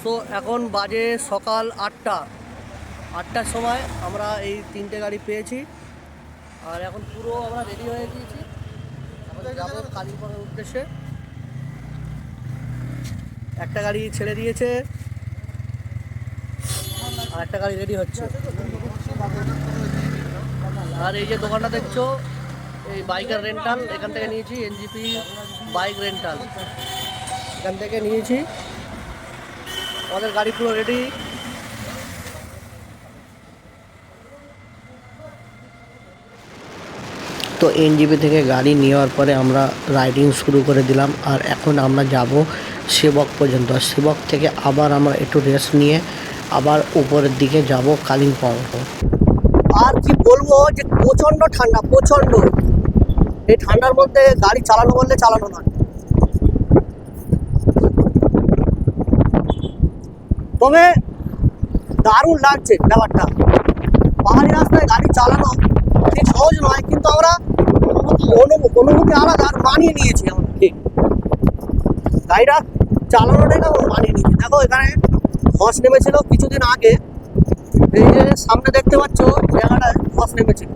So এখন বাজে সকাল 8টার সময় আমরা এই 3টে গাড়ি পেয়েছি। আর এখন পুরো আমরা রেডি হয়ে গিয়েছি, আমাদের যাবো কালিম্পংয়ের উদ্দেশ্যে। একটা গাড়ি ছেড়ে দিয়েছে আর একটা গাড়ি রেডি হচ্ছে। আর এই যে দোকানটা দেখছো, এই বাইকের রেন্টাল এখান থেকে নিয়েছি, এনজিপি বাইক রেন্টাল এখান থেকে নিয়েছি। আমাদের গাড়ি পুরো রেডি। তো এনজিপি থেকে গাড়ি নেওয়ার পরে আমরা রাইডিং শুরু করে দিলাম। আর এখন আমরা যাব সেবক পর্যন্ত। সেবক থেকে আবার আমরা একটু রেস্ট নিয়ে আবার উপরের দিকে যাব কালিম্পং। আর কি বলবো যে প্রচণ্ড ঠান্ডা, প্রচণ্ড। এই ঠান্ডার মধ্যে গাড়ি চালানো বললে চালানো নয়। তবে দারুণ লাগছে ব্যাপারটা। পাহাড়ি রাস্তায় গাড়ি চালানো ঠিক সহজ নয়, কিন্তু আমরা অনুভূতি আলাদা আর মানিয়ে নিয়েছি। আমরা ঠিক গাড়িটা চালানোটাই না মানিয়ে নিয়েছি। দেখো এখানে ধস নেমেছিল কিছুদিন আগে, এই যে সামনে দেখতে পাচ্ছ জায়গাটায় ধস নেমেছিল।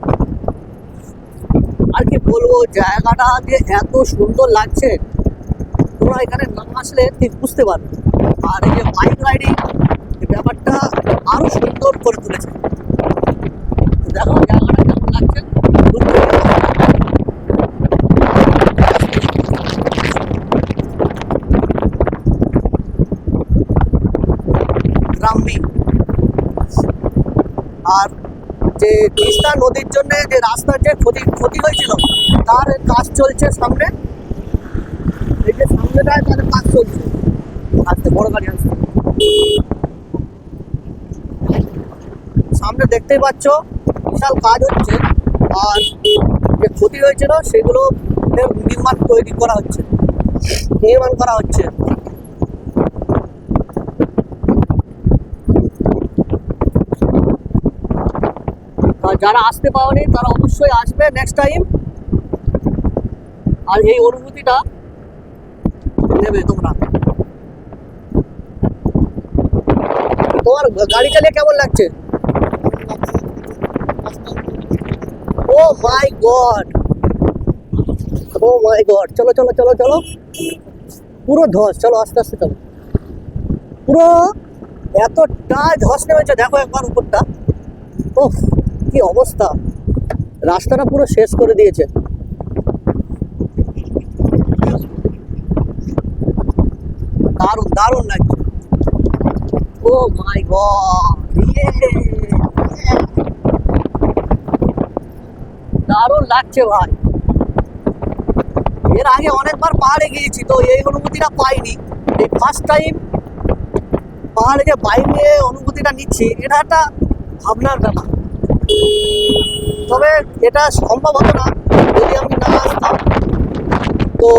আর কি বলবো, জায়গাটা যে এত সুন্দর লাগছে তোমরা এখানে না আসলে ঠিক বুঝতে পারবে। আর এই যে বাইক রাইডিং এই ব্যাপারটা আরো সুন্দর করে তুলেছে। দেখো জায়গাটা কেমন লাগছে। গ্রাম্য। আর যে তিস্তা নদীর জন্য যে রাস্তার যে ক্ষতি হয়েছিল তার কাজ চলছে সামনে। এই যে সামনেটায় তাদের কাজ চলছে, আসতে বড় গাড়ি আসছে সামনে, দেখতেই পাচ্ছ বিশাল কাজ হচ্ছে। আর যে ক্ষতি হয়েছিল সেগুলো নির্মাণ করা হচ্ছে। আর যারা আসতে পারেনি তারা অবশ্যই আসবে নেক্সট টাইম। আর এই অনুভূতিটা নেবে তোমরা। তোমার গাড়ি চালিয়ে কেমন লাগছে? ও মাই গড, ও মাই গড। চলো চলো চলো চলো, পুরো ধস। চলো আস্তে আস্তে চলো। পুরো এতটাই ধস নেমেছে, দেখো একবার উপরটা। ও কি অবস্থা, রাস্তাটা পুরো শেষ করে দিয়েছে। দারুণ দারুণ লাগছে। ও মাই গড, দারুণ লাগছে ভাই। এর আগে অনেকবার পাহাড়ে গিয়েছি, তো এই অনুভূতিটা পাইনি। এই ফার্স্ট টাইম পাহাড়ে যে বাইক নিয়ে অনুভূতিটা নিচ্ছি, এটা একটা ভাবনার ব্যাপার। তবে এটা সম্ভব হতো না যদি আমি না আসতাম। তো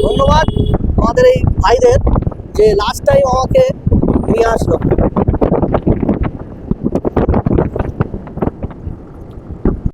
ধন্যবাদ আমাদের এই ভাইদের যে লাস্ট টাইম আমাকে নিয়ে আসলো।